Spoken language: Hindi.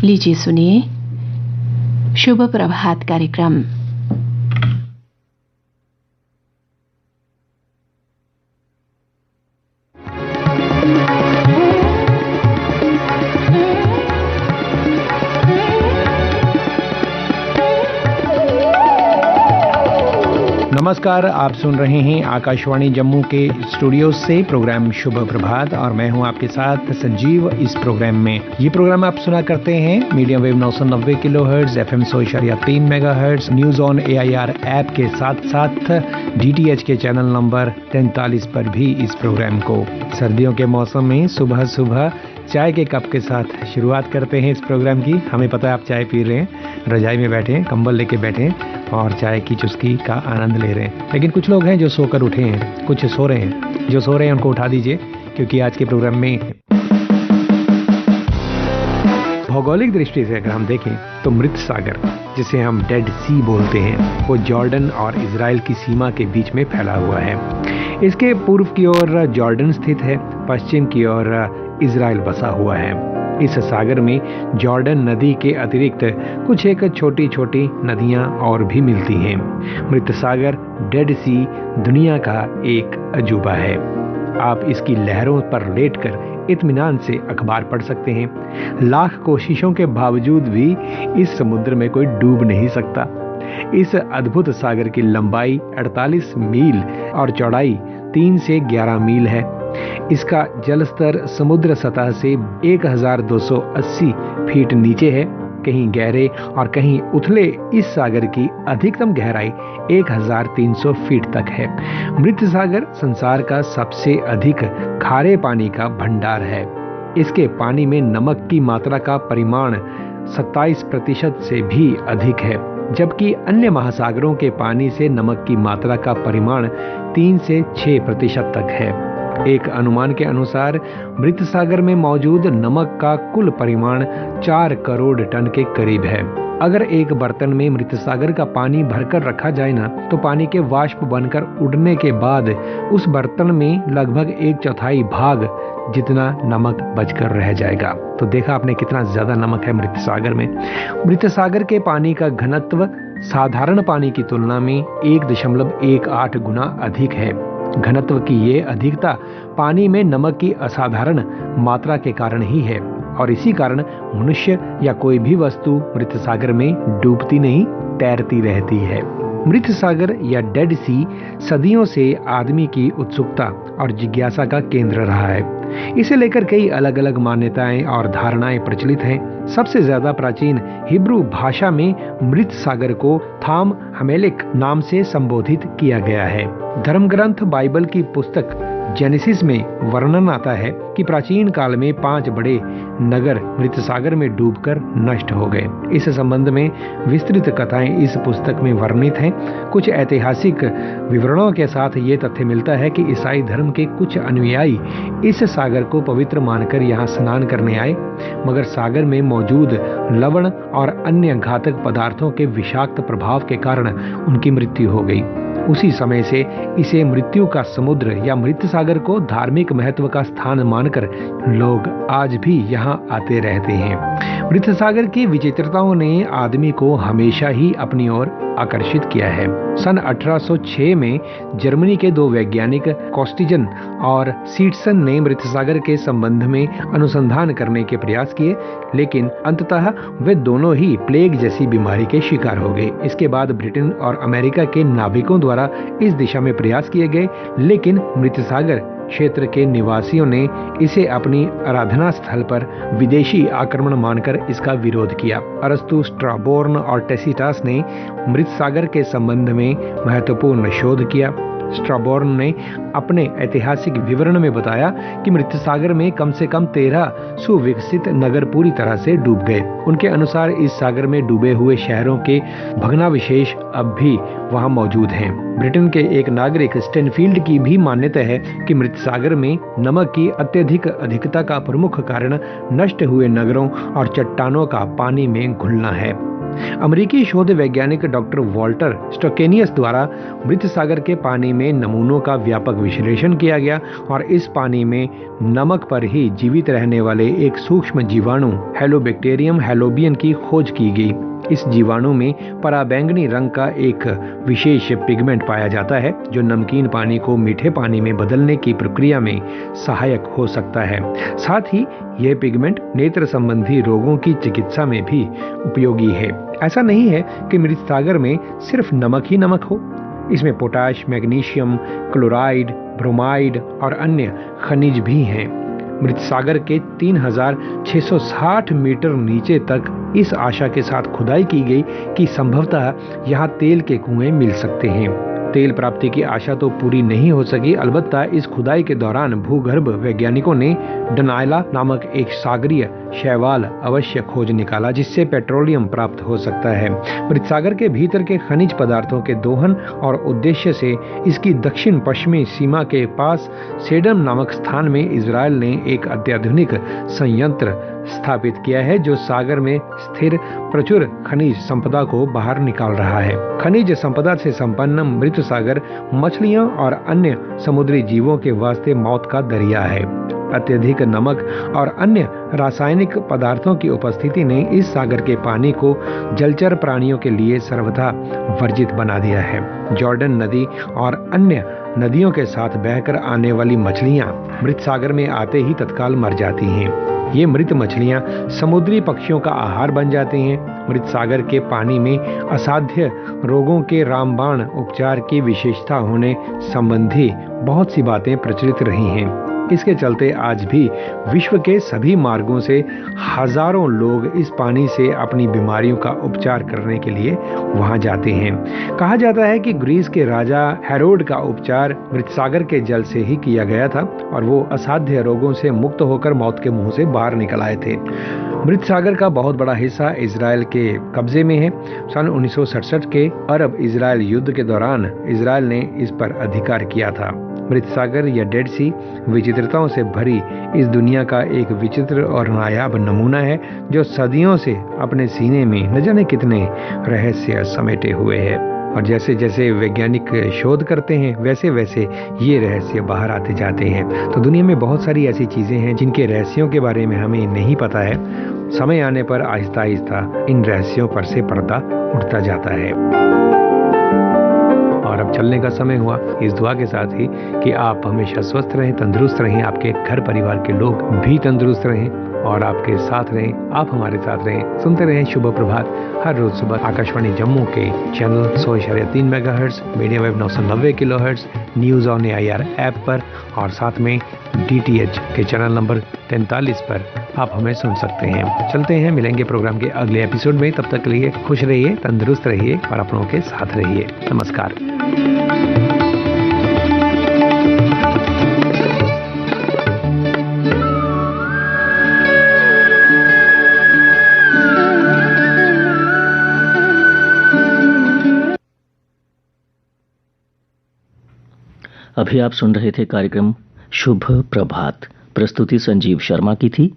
लीजिए सुनिए शुभ प्रभात कार्यक्रम। नमस्कार, आप सुन रहे हैं आकाशवाणी जम्मू के स्टूडियो से प्रोग्राम शुभ प्रभात और मैं हूं आपके साथ संजीव। इस प्रोग्राम में ये प्रोग्राम आप सुना करते हैं medium wave 990 kilohertz, FM 100.3 megahertz, news on AIR app के साथ साथ DTH के चैनल नंबर 43 पर भी इस प्रोग्राम को सर्दियों के मौसम में सुबह सुबह चाय के कप के साथ शुरुआत करते हैं इस प्रोग्राम की। हमें पता है आप चाय पी रहे हैं, रजाई में बैठे हैं, कंबल लेके बैठे हैं और चाय की चुस्की का आनंद ले रहे हैं। लेकिन कुछ लोग हैं जो सोकर उठे हैं, कुछ सो रहे हैं। जो सो रहे हैं उनको उठा दीजिए, क्योंकि आज के प्रोग्राम में भौगोलिक दृष्टि से अगर हम देखें तो मृत सागर, जिसे हम डेड सी बोलते हैं, वो जॉर्डन और इजराइल की सीमा के बीच में फैला हुआ है। इसके पूर्व की ओर जॉर्डन स्थित है, पश्चिम की ओर इजराइल बसा हुआ है। इस सागर में जॉर्डन नदी के अतिरिक्त कुछ एक छोटी छोटी नदियां और भी मिलती हैं। मृत सागर डेड सी दुनिया का एक अजूबा है। आप इसकी लहरों पर लेटकर इत्मीनान से अखबार पढ़ सकते हैं। लाख कोशिशों के बावजूद भी इस समुद्र में कोई डूब नहीं सकता। इस अद्भुत सागर की लंबाई 48 मील और चौड़ाई 3 से 11 मील है। इसका जल स्तर समुद्र सतह से 1280 फीट नीचे है। कहीं गहरे और कहीं उथले इस सागर की अधिकतम गहराई 1300 फीट तक है। मृत सागर संसार का सबसे अधिक खारे पानी का भंडार है। इसके पानी में नमक की मात्रा का परिमाण 27% से भी अधिक है, जबकि अन्य महासागरों के पानी से नमक की मात्रा का परिमाण 3 से 6% तक है। एक अनुमान के अनुसार मृत सागर में मौजूद नमक का कुल परिमाण 4 करोड़ टन के करीब है। अगर एक बर्तन में मृत सागर का पानी भरकर रखा जाए ना, तो पानी के वाष्प बनकर उड़ने के बाद उस बर्तन में लगभग 1/4 भाग जितना नमक बचकर रह जाएगा। तो देखा आपने कितना ज्यादा नमक है मृत सागर में। मृत सागर के पानी का घनत्व साधारण पानी की तुलना में 1.18 गुना अधिक है। घनत्व की ये अधिकता पानी में नमक की असाधारण मात्रा के कारण ही है और इसी कारण मनुष्य या कोई भी वस्तु मृत सागर में डूबती नहीं, तैरती रहती है। मृत सागर या डेड सी सदियों से आदमी की उत्सुकता और जिज्ञासा का केंद्र रहा है। इसे लेकर कई अलग अलग मान्यताएं और धारणाएं प्रचलित हैं। सबसे ज्यादा प्राचीन हिब्रू भाषा में मृत सागर को थाम हमेलेक नाम से संबोधित किया गया है। धर्म ग्रंथ बाइबल की पुस्तक जेनेसिस में वर्णन आता है कि प्राचीन काल में 5 बड़े नगर मृत सागर में डूबकर नष्ट हो गए। इस संबंध में विस्तृत कथाएं इस पुस्तक में वर्णित हैं। कुछ ऐतिहासिक विवरणों के साथ ये तथ्य मिलता है कि ईसाई धर्म के कुछ अनुयायी इस सागर को पवित्र मानकर यहाँ स्नान करने आए, मगर सागर में मौजूद लवण और अन्य घातक पदार्थों के विषाक्त प्रभाव के कारण उनकी मृत्यु हो गई। उसी समय से इसे मृत्यु का समुद्र या मृत सागर को धार्मिक महत्व का स्थान मानकर लोग आज भी यहाँ आते रहते हैं। मृत सागर की विचित्रताओं ने आदमी को हमेशा ही अपनी ओर आकर्षित किया है। सन 1806 में जर्मनी के 2 वैज्ञानिक कॉस्टिजन और सीटसन ने मृत सागर के संबंध में अनुसंधान करने के प्रयास किए, लेकिन अंततः वे दोनों ही प्लेग जैसी बीमारी के शिकार हो गए। इसके बाद ब्रिटेन और अमेरिका के नाविकों द्वारा इस दिशा में प्रयास किए गए, लेकिन मृत सागर क्षेत्र के निवासियों ने इसे अपनी आराधना स्थल पर विदेशी आक्रमण मानकर इसका विरोध किया। अरस्तु, स्ट्राबोर्न और टेसिटास ने मृत सागर के संबंध में महत्वपूर्ण शोध किया। स्ट्राबोर्न ने अपने ऐतिहासिक विवरण में बताया कि मृत सागर में कम से कम 13 सुविकसित नगर पूरी तरह से डूब गए। उनके अनुसार इस सागर में डूबे हुए शहरों के भग्नावशेष अब भी वहां मौजूद हैं। ब्रिटेन के एक नागरिक स्टेनफील्ड की भी मान्यता है कि मृत सागर में नमक की अत्यधिक अधिकता का प्रमुख कारण नष्ट हुए नगरों और चट्टानों का पानी में घुलना है। अमेरिकी शोध वैज्ञानिक डॉक्टर वॉल्टर स्टोकेनियस द्वारा मृत सागर के पानी में नमूनों का व्यापक विश्लेषण किया गया और इस पानी में नमक पर ही जीवित रहने वाले एक सूक्ष्म जीवाणु हेलोबैक्टीरियम हेलोबियन की खोज की गई। इस जीवाणु में पराबैंगनी रंग का एक विशेष पिगमेंट पाया जाता है जो नमकीन पानी को मीठे पानी में बदलने की प्रक्रिया में सहायक हो सकता है। साथ ही यह पिगमेंट नेत्र संबंधी रोगों की चिकित्सा में भी उपयोगी है। ऐसा नहीं है कि मृत सागर में सिर्फ नमक ही नमक हो, इसमें पोटाश, मैग्नीशियम, क्लोराइड, ब्रोमाइड और अन्य खनिज भी हैं। मृत सागर के 3660 मीटर नीचे तक इस आशा के साथ खुदाई की गई कि संभवतः यहाँ तेल के कुएं मिल सकते हैं। तेल प्राप्ति की आशा तो पूरी नहीं हो सकी, अलबत्ता इस खुदाई के दौरान भूगर्भ वैज्ञानिकों ने डनाइला नामक एक सागरीय शैवाल अवश्य खोज निकाला जिससे पेट्रोलियम प्राप्त हो सकता है। मृत सागर के भीतर के खनिज पदार्थों के दोहन और उद्देश्य से इसकी दक्षिण पश्चिमी सीमा के पास सेडम नामक स्थान में इजराइल ने एक अत्याधुनिक संयंत्र स्थापित किया है जो सागर में स्थिर प्रचुर खनिज संपदा को बाहर निकाल रहा है। खनिज संपदा से संपन्न मृत सागर मछलियों और अन्य समुद्री जीवों के वास्ते मौत का दरिया है। अत्यधिक नमक और अन्य रासायनिक पदार्थों की उपस्थिति ने इस सागर के पानी को जलचर प्राणियों के लिए सर्वथा वर्जित बना दिया है। जॉर्डन नदी और अन्य नदियों के साथ बहकर आने वाली मछलियां मृत सागर में आते ही तत्काल मर जाती हैं। ये मृत मछलियां समुद्री पक्षियों का आहार बन जाती हैं। मृत सागर के पानी में असाध्य रोगों के रामबाण उपचार की विशेषता होने संबंधी बहुत सी बातें प्रचलित रही हैं। इसके चलते आज भी विश्व के सभी मार्गों से हजारों लोग इस पानी से अपनी बीमारियों का उपचार करने के लिए वहां जाते हैं। कहा जाता है कि ग्रीस के राजा हेरोड का उपचार मृत सागर के जल से ही किया गया था और वो असाध्य रोगों से मुक्त होकर मौत के मुंह से बाहर निकल आए थे। मृत सागर का बहुत बड़ा हिस्सा इजराइल के कब्जे में है। सन 1967 के अरब इजराइल युद्ध के दौरान इजराइल ने इस पर अधिकार किया था। मृत सागर या डेड सी विचित्रताओं से भरी इस दुनिया का एक विचित्र और नायाब नमूना है जो सदियों से अपने सीने में न जाने कितने रहस्य समेटे हुए है। और जैसे जैसे वैज्ञानिक शोध करते हैं वैसे वैसे ये रहस्य बाहर आते जाते हैं। तो दुनिया में बहुत सारी ऐसी चीजें हैं जिनके रहस्यों के बारे में हमें नहीं पता है। समय आने पर आहिस्ता आहिस्ता इन रहस्यों पर से पर्दा उठता जाता है। और अब चलने का समय हुआ, इस दुआ के साथ ही कि आप हमेशा स्वस्थ रहें, तंदुरुस्त रहें, आपके घर परिवार के लोग भी तंदुरुस्त रहें और आपके साथ रहें, आप हमारे साथ रहें। सुनते रहें शुभ प्रभात हर रोज सुबह आकाशवाणी जम्मू के channel 100.3 megahertz, medium wave 990 kilohertz, news on AIR app पर और साथ में DTH के चैनल नंबर 43 पर आप हमें सुन सकते हैं। चलते हैं, मिलेंगे प्रोग्राम के अगले एपिसोड में। तब तक के लिए खुश रहिए, तंदुरुस्त रहिए और अपनों के साथ रहिए। नमस्कार। अभी आप सुन रहे थे कार्यक्रम शुभ प्रभात। प्रस्तुति संजीव शर्मा की थी।